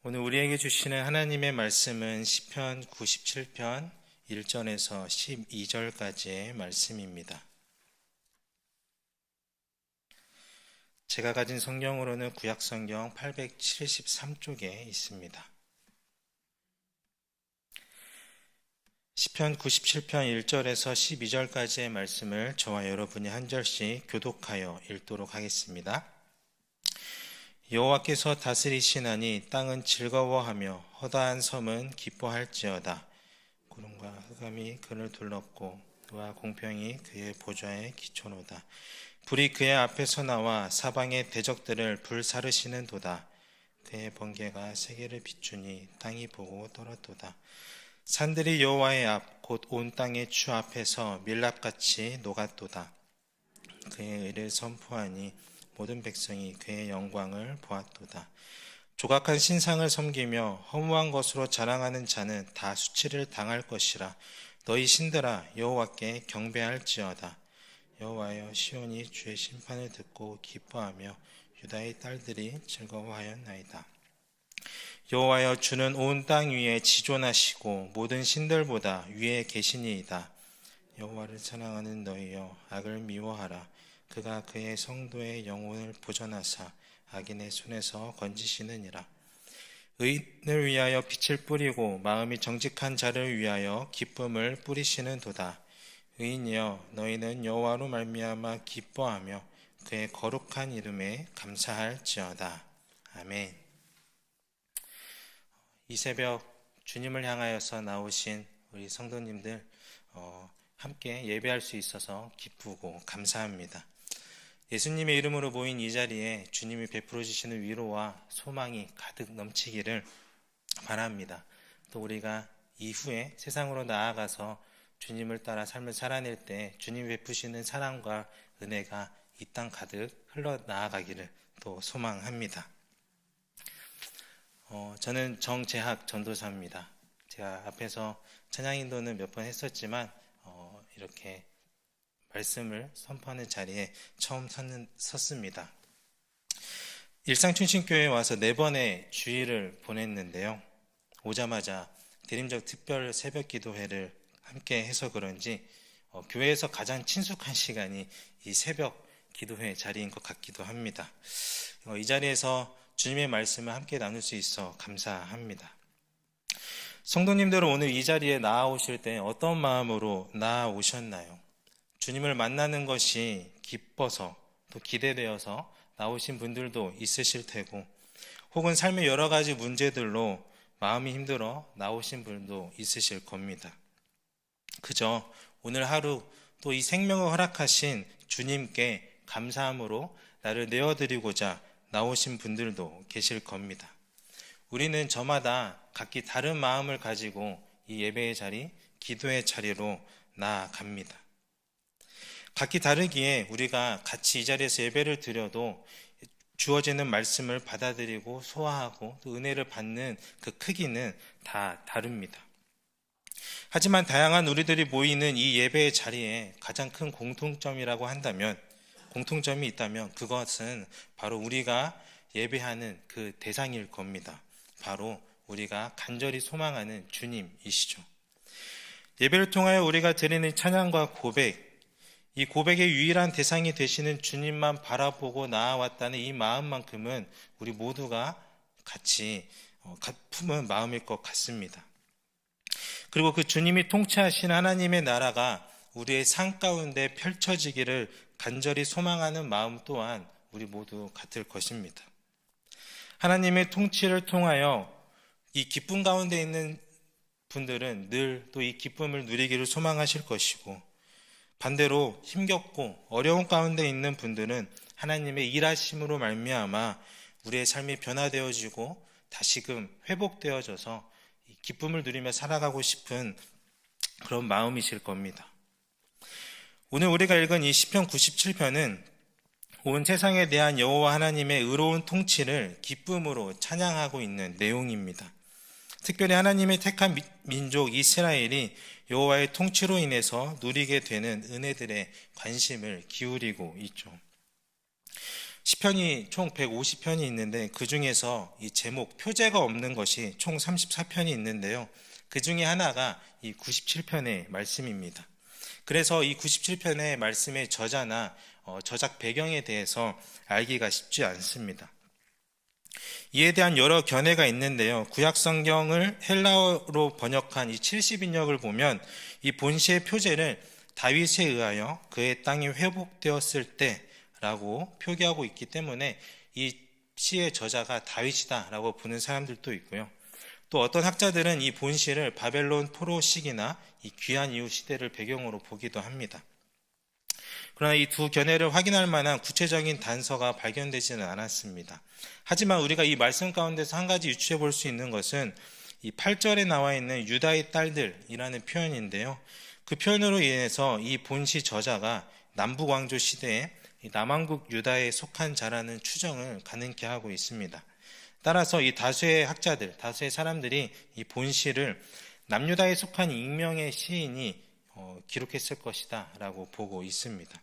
오늘 우리에게 주시는 하나님의 말씀은 시편 97편 1절에서 12절까지의 말씀입니다. 제가 가진 성경으로는 구약성경 873쪽에 있습니다. 시편 97편 1절에서 12절까지의 말씀을 저와 여러분이 한 절씩 교독하여 읽도록 하겠습니다. 여호와께서 다스리시나니 땅은 즐거워하며 허다한 섬은 기뻐할지어다. 구름과 흑암이 그를 둘렀고 그와 공평이 그의 보좌에 기초로다. 불이 그의 앞에서 나와 사방의 대적들을 불사르시는 도다. 그의 번개가 세계를 비추니 땅이 보고 떨었도다. 산들이 여호와의 앞 곧 온 땅의 주 앞에서 밀랍같이 녹았도다. 그의 의를 선포하니 모든 백성이 그의 영광을 보았도다. 조각한 신상을 섬기며 허무한 것으로 자랑하는 자는 다 수치를 당할 것이라. 너희 신들아 여호와께 경배할지어다. 여호와여, 시온이 주의 심판을 듣고 기뻐하며 유다의 딸들이 즐거워하였나이다. 여호와여, 주는 온 땅 위에 지존하시고 모든 신들보다 위에 계시니이다. 여호와를 사랑하는 너희여, 악을 미워하라. 그가 그의 성도의 영혼을 보전하사 악인의 손에서 건지시느니라. 의인을 위하여 빛을 뿌리고 마음이 정직한 자를 위하여 기쁨을 뿌리시는 도다. 의인이여, 너희는 여호와로 말미암아 기뻐하며 그의 거룩한 이름에 감사할지어다. 아멘. 이 새벽 주님을 향하여서 나오신 우리 성도님들 함께 예배할 수 있어서 기쁘고 감사합니다. 예수님의 이름으로 모인 이 자리에 주님이 베풀어 주시는 위로와 소망이 가득 넘치기를 바랍니다. 또 우리가 이후에 세상으로 나아가서 주님을 따라 삶을 살아낼 때 주님이 베푸시는 사랑과 은혜가 이 땅 가득 흘러나아가기를 또 소망합니다. 저는 정재학 전도사입니다. 제가 앞에서 찬양인도는 몇 번 했었지만 이렇게 말씀을 선포하는 자리에 처음 섰습니다. 일상춘신교회에 와서 4번의 주일을 보냈는데요. 오자마자 대림적 특별 새벽 기도회를 함께 해서 그런지 교회에서 가장 친숙한 시간이 이 새벽 기도회 자리인 것 같기도 합니다. 이 자리에서 주님의 말씀을 함께 나눌 수 있어 감사합니다. 성도님들은 오늘 이 자리에 나아오실 때 어떤 마음으로 나아오셨나요? 주님을 만나는 것이 기뻐서 또 기대되어서 나오신 분들도 있으실 테고, 혹은 삶의 여러 가지 문제들로 마음이 힘들어 나오신 분도 있으실 겁니다. 그저 오늘 하루 또 이 생명을 허락하신 주님께 감사함으로 나를 내어드리고자 나오신 분들도 계실 겁니다. 우리는 저마다 각기 다른 마음을 가지고 이 예배의 자리, 기도의 자리로 나아갑니다. 각기 다르기에 우리가 같이 이 자리에서 예배를 드려도 주어지는 말씀을 받아들이고 소화하고 또 은혜를 받는 그 크기는 다 다릅니다. 하지만 다양한 우리들이 모이는 이 예배의 자리에 가장 큰 공통점이라고 한다면, 공통점이 있다면 그것은 바로 우리가 예배하는 그 대상일 겁니다. 바로 우리가 간절히 소망하는 주님이시죠. 예배를 통하여 우리가 드리는 찬양과 고백, 이 고백의 유일한 대상이 되시는 주님만 바라보고 나아왔다는 이 마음만큼은 우리 모두가 같이 품은 마음일 것 같습니다. 그리고 그 주님이 통치하신 하나님의 나라가 우리의 삶 가운데 펼쳐지기를 간절히 소망하는 마음 또한 우리 모두 같을 것입니다. 하나님의 통치를 통하여 이 기쁨 가운데 있는 분들은 늘 또 이 기쁨을 누리기를 소망하실 것이고, 반대로 힘겹고 어려운 가운데 있는 분들은 하나님의 일하심으로 말미암아 우리의 삶이 변화되어지고 다시금 회복되어져서 기쁨을 누리며 살아가고 싶은 그런 마음이실 겁니다. 오늘 우리가 읽은 이 시편 97편은 온 세상에 대한 여호와 하나님의 의로운 통치를 기쁨으로 찬양하고 있는 내용입니다. 특별히 하나님의 택한 민족 이스라엘이 여호와의 통치로 인해서 누리게 되는 은혜들에 관심을 기울이고 있죠. 시편이 총 150편이 있는데 그 중에서 이 제목 표제가 없는 것이 총 34편이 있는데요. 그 중에 하나가 이 97편의 말씀입니다. 그래서 이 97편의 말씀의 저자나 저작 배경에 대해서 알기가 쉽지 않습니다. 이에 대한 여러 견해가 있는데요. 구약 성경을 헬라어로 번역한 이 70인역을 보면 이 본시의 표제를 다윗에 의하여 그의 땅이 회복되었을 때라고 표기하고 있기 때문에 이 시의 저자가 다윗이다라고 보는 사람들도 있고요. 또 어떤 학자들은 이 본시를 바벨론 포로 시기나 이 귀한 이후 시대를 배경으로 보기도 합니다. 그러나 이 두 견해를 확인할 만한 구체적인 단서가 발견되지는 않았습니다. 하지만 우리가 이 말씀 가운데서 한 가지 유추해 볼 수 있는 것은 이 8절에 나와 있는 유다의 딸들이라는 표현인데요. 그 표현으로 인해서 이 본시 저자가 남북왕조 시대에 남왕국 유다에 속한 자라는 추정을 가능케 하고 있습니다. 따라서 이 다수의 학자들, 다수의 사람들이 이 본시를 남유다에 속한 익명의 시인이 기록했을 것이다 라고 보고 있습니다.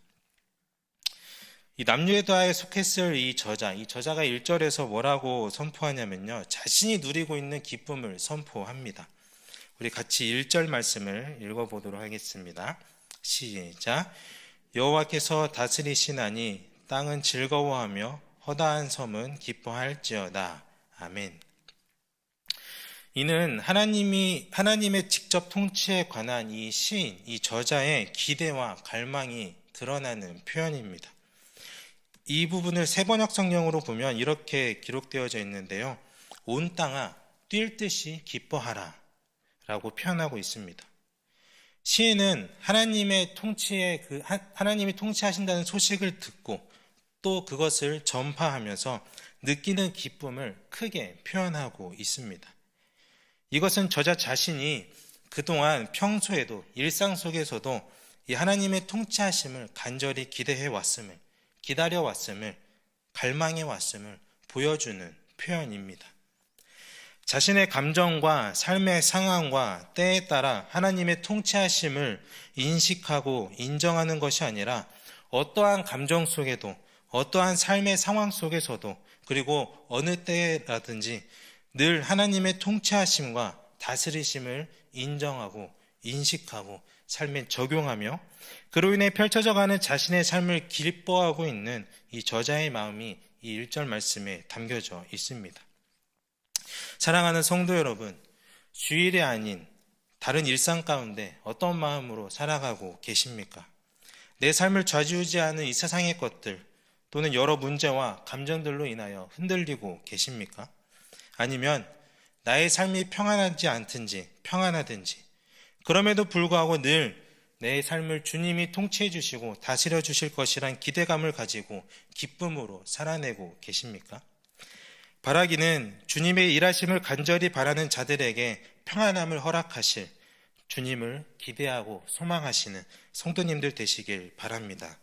이 남유다에 속했을 이 저자가 1절에서 뭐라고 선포하냐면요. 자신이 누리고 있는 기쁨을 선포합니다. 우리 같이 1절 말씀을 읽어보도록 하겠습니다. 시작. 여호와께서 다스리시나니 땅은 즐거워하며 허다한 섬은 기뻐할지어다. 아멘. 이는 하나님의 직접 통치에 관한 이 시인, 이 저자의 기대와 갈망이 드러나는 표현입니다. 이 부분을 세번역 성경으로 보면 이렇게 기록되어져 있는데요. 온 땅아 뛸 듯이 기뻐하라 라고 표현하고 있습니다. 시인은 하나님이 통치하신다는 소식을 듣고 또 그것을 전파하면서 느끼는 기쁨을 크게 표현하고 있습니다. 이것은 저자 자신이 그동안 평소에도 일상 속에서도 이 하나님의 통치하심을 간절히 기대해 왔음을, 기다려 왔음을, 갈망해 왔음을 보여주는 표현입니다. 자신의 감정과 삶의 상황과 때에 따라 하나님의 통치하심을 인식하고 인정하는 것이 아니라 어떠한 감정 속에도, 어떠한 삶의 상황 속에서도, 그리고 어느 때라든지 늘 하나님의 통치하심과 다스리심을 인정하고 인식하고 삶에 적용하며 그로 인해 펼쳐져가는 자신의 삶을 기뻐하고 있는 이 저자의 마음이 이 1절 말씀에 담겨져 있습니다. 사랑하는 성도 여러분, 주일이 아닌 다른 일상 가운데 어떤 마음으로 살아가고 계십니까? 내 삶을 좌지우지하는 이 세상의 것들 또는 여러 문제와 감정들로 인하여 흔들리고 계십니까? 아니면 나의 삶이 평안하든지 그럼에도 불구하고 늘 내 삶을 주님이 통치해 주시고 다스려 주실 것이란 기대감을 가지고 기쁨으로 살아내고 계십니까? 바라기는 주님의 일하심을 간절히 바라는 자들에게 평안함을 허락하실 주님을 기대하고 소망하시는 성도님들 되시길 바랍니다.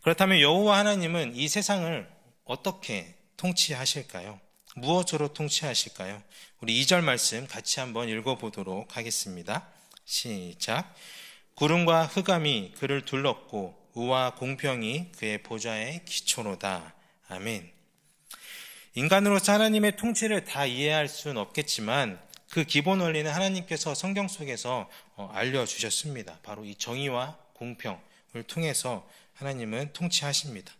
그렇다면 여호와 하나님은 이 세상을 어떻게 통치하실까요? 무엇으로 통치하실까요? 우리 2절 말씀 같이 한번 읽어보도록 하겠습니다. 시작. 구름과 흑암이 그를 둘렀고 의와 공평이 그의 보좌의 기초로다. 아멘. 인간으로서 하나님의 통치를 다 이해할 수는 없겠지만 그 기본 원리는 하나님께서 성경 속에서 알려주셨습니다. 바로 이 정의와 공평을 통해서 하나님은 통치하십니다.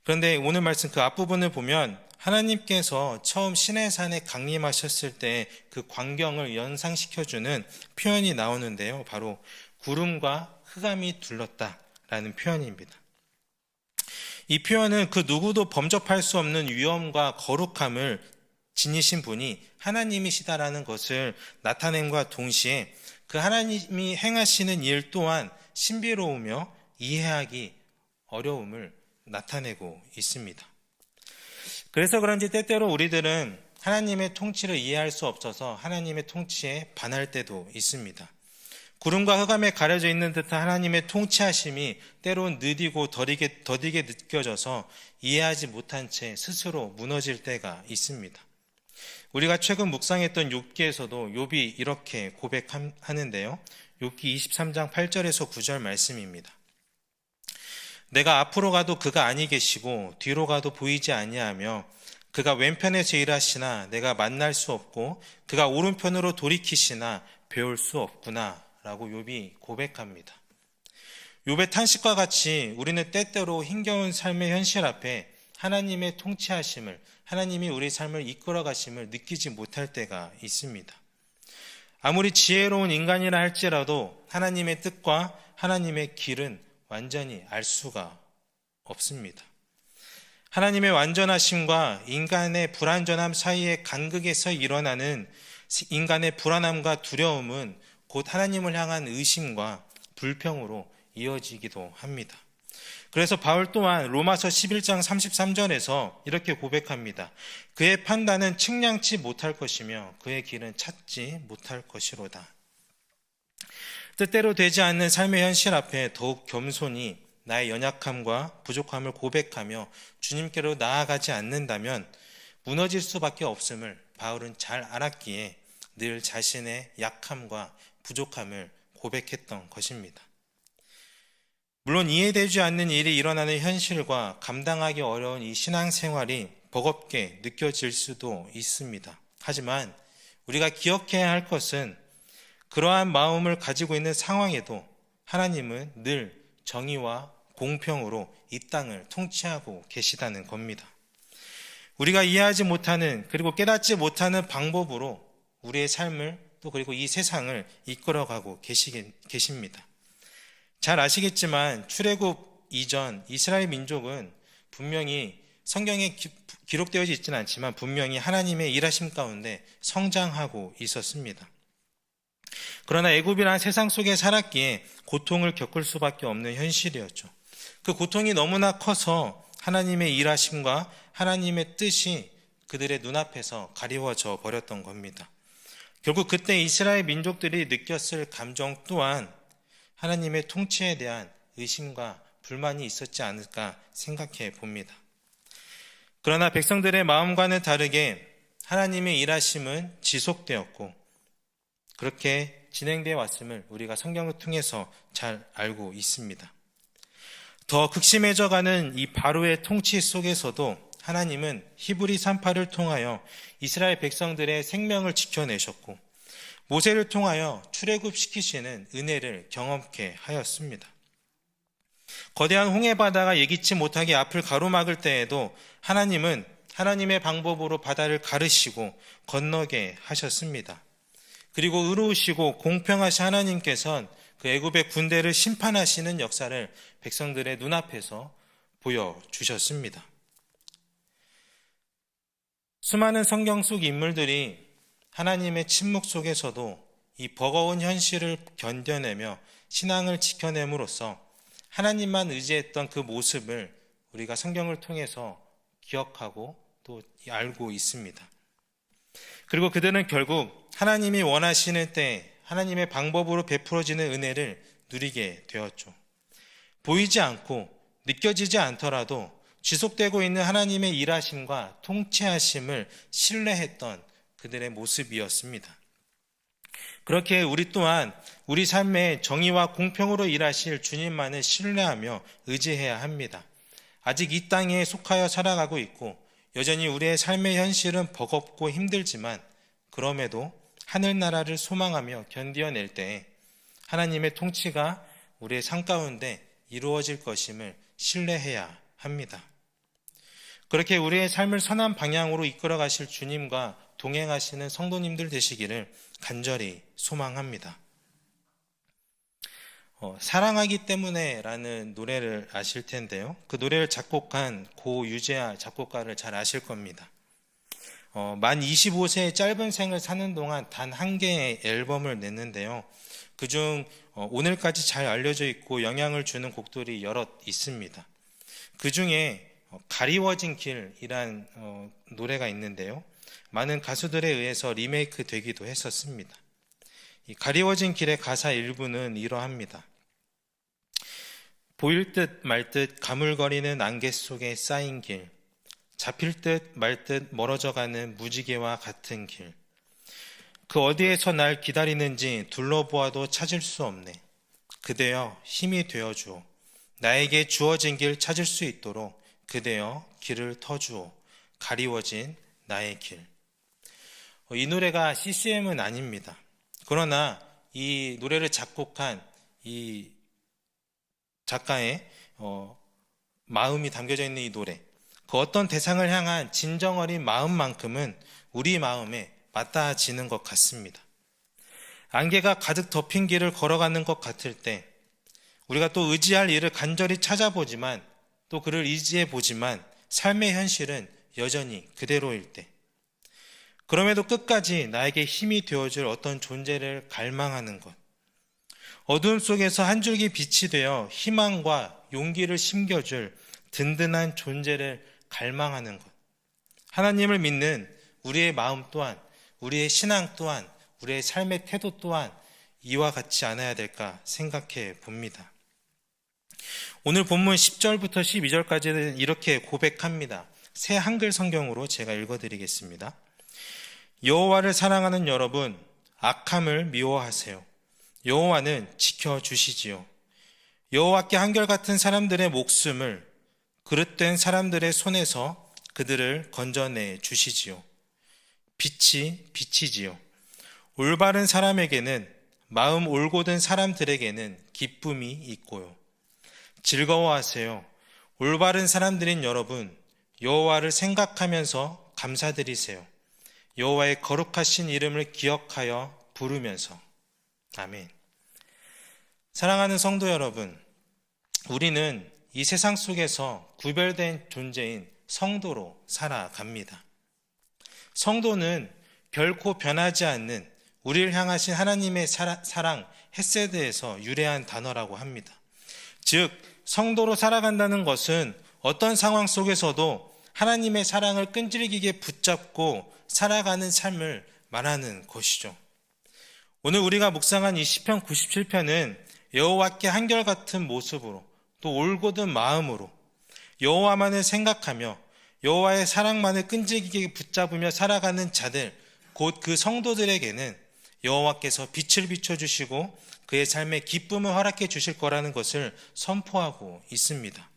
그런데 오늘 말씀 그 앞부분을 보면 하나님께서 처음 시내산에 강림하셨을 때 그 광경을 연상시켜주는 표현이 나오는데요. 바로 구름과 흑암이 둘렀다라는 표현입니다. 이 표현은 그 누구도 범접할 수 없는 위엄과 거룩함을 지니신 분이 하나님이시다라는 것을 나타냄과 동시에 그 하나님이 행하시는 일 또한 신비로우며 이해하기 어려움을 나타내고 있습니다. 그래서 그런지 때때로 우리들은 하나님의 통치를 이해할 수 없어서 하나님의 통치에 반할 때도 있습니다. 구름과 흑암에 가려져 있는 듯한 하나님의 통치하심이 때론 느리고 더디게 느껴져서 이해하지 못한 채 스스로 무너질 때가 있습니다. 우리가 최근 묵상했던 욥기에서도 욥이 이렇게 고백하는데요. 욥기 23장 8절에서 9절 말씀입니다. 내가 앞으로 가도 그가 아니 계시고 뒤로 가도 보이지 아니하며 그가 왼편에서 일하시나 내가 만날 수 없고 그가 오른편으로 돌이키시나 배울 수 없구나 라고 욥이 고백합니다. 욥의 탄식과 같이 우리는 때때로 힘겨운 삶의 현실 앞에 하나님의 통치하심을, 하나님이 우리 삶을 이끌어 가심을 느끼지 못할 때가 있습니다. 아무리 지혜로운 인간이라 할지라도 하나님의 뜻과 하나님의 길은 완전히 알 수가 없습니다. 하나님의 완전하심과 인간의 불완전함 사이의 간극에서 일어나는 인간의 불안함과 두려움은 곧 하나님을 향한 의심과 불평으로 이어지기도 합니다. 그래서 바울 또한 로마서 11장 33절에서 이렇게 고백합니다. 그의 판단은 측량치 못할 것이며 그의 길은 찾지 못할 것이로다. 뜻대로 되지 않는 삶의 현실 앞에 더욱 겸손히 나의 연약함과 부족함을 고백하며 주님께로 나아가지 않는다면 무너질 수밖에 없음을 바울은 잘 알았기에 늘 자신의 약함과 부족함을 고백했던 것입니다. 물론 이해되지 않는 일이 일어나는 현실과 감당하기 어려운 이 신앙생활이 버겁게 느껴질 수도 있습니다. 하지만 우리가 기억해야 할 것은 그러한 마음을 가지고 있는 상황에도 하나님은 늘 정의와 공평으로 이 땅을 통치하고 계시다는 겁니다. 우리가 이해하지 못하는 그리고 깨닫지 못하는 방법으로 우리의 삶을 또 그리고 이 세상을 이끌어가고 계십니다. 잘 아시겠지만 출애굽 이전 이스라엘 민족은 분명히 성경에 기록되어져 있지는 않지만 분명히 하나님의 일하심 가운데 성장하고 있었습니다. 그러나 애굽이라는 세상 속에 살았기에 고통을 겪을 수밖에 없는 현실이었죠. 그 고통이 너무나 커서 하나님의 일하심과 하나님의 뜻이 그들의 눈앞에서 가리워져 버렸던 겁니다. 결국 그때 이스라엘 민족들이 느꼈을 감정 또한 하나님의 통치에 대한 의심과 불만이 있었지 않을까 생각해 봅니다. 그러나 백성들의 마음과는 다르게 하나님의 일하심은 지속되었고 그렇게 진행되어 왔음을 우리가 성경을 통해서 잘 알고 있습니다. 더 극심해져가는 이 바로의 통치 속에서도 하나님은 히브리 산파를 통하여 이스라엘 백성들의 생명을 지켜내셨고 모세를 통하여 출애굽시키시는 은혜를 경험케 하였습니다. 거대한 홍해바다가 예기치 못하게 앞을 가로막을 때에도 하나님은 하나님의 방법으로 바다를 가르시고 건너게 하셨습니다. 그리고 의로우시고 공평하신 하나님께서는 그 애굽의 군대를 심판하시는 역사를 백성들의 눈앞에서 보여주셨습니다. 수많은 성경 속 인물들이 하나님의 침묵 속에서도 이 버거운 현실을 견뎌내며 신앙을 지켜냄으로써 하나님만 의지했던 그 모습을 우리가 성경을 통해서 기억하고 또 알고 있습니다. 그리고 그들은 결국 하나님이 원하시는 때 하나님의 방법으로 베풀어지는 은혜를 누리게 되었죠. 보이지 않고 느껴지지 않더라도 지속되고 있는 하나님의 일하심과 통치하심을 신뢰했던 그들의 모습이었습니다. 그렇게 우리 또한 우리 삶의 정의와 공평으로 일하실 주님만을 신뢰하며 의지해야 합니다. 아직 이 땅에 속하여 살아가고 있고 여전히 우리의 삶의 현실은 버겁고 힘들지만 그럼에도 하늘나라를 소망하며 견디어낼 때 하나님의 통치가 우리의 삶 가운데 이루어질 것임을 신뢰해야 합니다. 그렇게 우리의 삶을 선한 방향으로 이끌어 가실 주님과 동행하시는 성도님들 되시기를 간절히 소망합니다. 사랑하기 때문에 라는 노래를 아실 텐데요. 그 노래를 작곡한 고유재하 작곡가를 잘 아실 겁니다. 만 25세의 짧은 생을 사는 동안 단 한 개의 앨범을 냈는데요. 그중 오늘까지 잘 알려져 있고 영향을 주는 곡들이 여럿 있습니다. 그 중에 가리워진 길이란 노래가 있는데요. 많은 가수들에 의해서 리메이크 되기도 했었습니다. 이 가리워진 길의 가사 일부는 이러합니다. 보일 듯 말 듯 가물거리는 안개 속에 쌓인 길, 잡힐 듯 말 듯 멀어져가는 무지개와 같은 길, 그 어디에서 날 기다리는지 둘러보아도 찾을 수 없네. 그대여 힘이 되어주오. 나에게 주어진 길 찾을 수 있도록 그대여 길을 터주오. 가리워진 나의 길. 이 노래가 CCM은 아닙니다. 그러나 이 노래를 작곡한 이 작가의 마음이 담겨져 있는 이 노래, 그 어떤 대상을 향한 진정 어린 마음만큼은 우리 마음에 맞닿아지는 것 같습니다. 안개가 가득 덮인 길을 걸어가는 것 같을 때 우리가 또 의지할 일을 간절히 찾아보지만 또 그를 의지해 보지만 삶의 현실은 여전히 그대로일 때, 그럼에도 끝까지 나에게 힘이 되어줄 어떤 존재를 갈망하는 것, 어두움 속에서 한 줄기 빛이 되어 희망과 용기를 심겨줄 든든한 존재를 갈망하는 것, 하나님을 믿는 우리의 마음 또한, 우리의 신앙 또한, 우리의 삶의 태도 또한 이와 같지 않아야 될까 생각해 봅니다. 오늘 본문 10절부터 12절까지는 이렇게 고백합니다. 새 한글 성경으로 제가 읽어드리겠습니다. 여호와를 사랑하는 여러분, 악함을 미워하세요. 여호와는 지켜주시지요. 여호와께 한결같은 사람들의 목숨을 그릇된 사람들의 손에서 그들을 건져내 주시지요. 빛이 비치지요. 올바른 사람에게는, 마음 올곧은 사람들에게는 기쁨이 있고요. 즐거워하세요. 올바른 사람들인 여러분, 여호와를 생각하면서 감사드리세요. 여호와의 거룩하신 이름을 기억하여 부르면서. 아멘. 사랑하는 성도 여러분, 우리는 이 세상 속에서 구별된 존재인 성도로 살아갑니다. 성도는 결코 변하지 않는 우리를 향하신 하나님의 사랑, 헤세드에서 유래한 단어라고 합니다. 즉, 성도로 살아간다는 것은 어떤 상황 속에서도 하나님의 사랑을 끈질기게 붙잡고 살아가는 삶을 말하는 것이죠. 오늘 우리가 묵상한 이 시편 97편은 여호와께 한결같은 모습으로 또 올곧은 마음으로 여호와만을 생각하며 여호와의 사랑만을 끈질기게 붙잡으며 살아가는 자들, 곧 그 성도들에게는 여호와께서 빛을 비춰주시고 그의 삶에 기쁨을 허락해 주실 거라는 것을 선포하고 있습니다.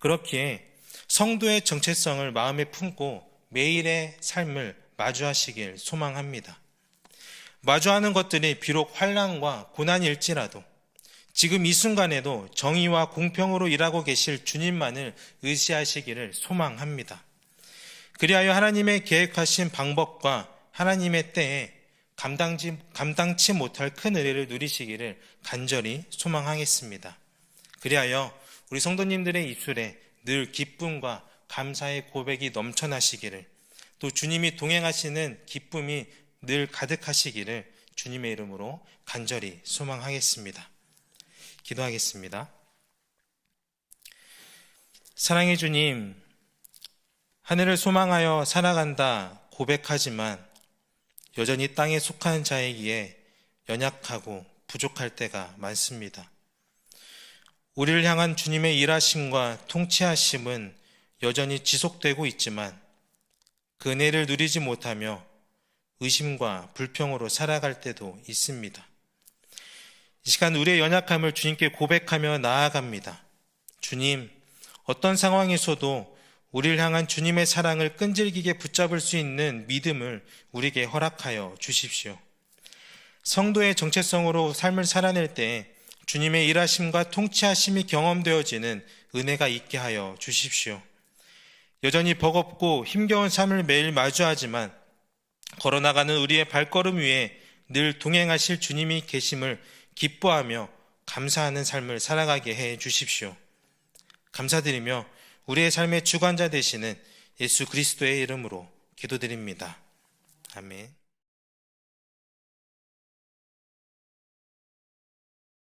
그렇기에 성도의 정체성을 마음에 품고 매일의 삶을 마주하시길 소망합니다. 마주하는 것들이 비록 환난과 고난일지라도 지금 이 순간에도 정의와 공평으로 일하고 계실 주님만을 의지하시기를 소망합니다. 그리하여 하나님의 계획하신 방법과 하나님의 때에 감당치 못할 큰 은혜를 누리시기를 간절히 소망하겠습니다. 그리하여 우리 성도님들의 입술에 늘 기쁨과 감사의 고백이 넘쳐나시기를, 또 주님이 동행하시는 기쁨이 늘 가득하시기를 주님의 이름으로 간절히 소망하겠습니다. 기도하겠습니다. 사랑의 주님, 하늘을 소망하여 살아간다 고백하지만 여전히 땅에 속한 자이기에 연약하고 부족할 때가 많습니다. 우리를 향한 주님의 일하심과 통치하심은 여전히 지속되고 있지만 그 은혜를 누리지 못하며 의심과 불평으로 살아갈 때도 있습니다. 이 시간 우리의 연약함을 주님께 고백하며 나아갑니다. 주님, 어떤 상황에서도 우리를 향한 주님의 사랑을 끈질기게 붙잡을 수 있는 믿음을 우리에게 허락하여 주십시오. 성도의 정체성으로 삶을 살아낼 때 주님의 일하심과 통치하심이 경험되어지는 은혜가 있게 하여 주십시오. 여전히 버겁고 힘겨운 삶을 매일 마주하지만 걸어나가는 우리의 발걸음 위에 늘 동행하실 주님이 계심을 기뻐하며 감사하는 삶을 살아가게 해 주십시오. 감사드리며 우리의 삶의 주관자 되시는 예수 그리스도의 이름으로 기도드립니다. 아멘.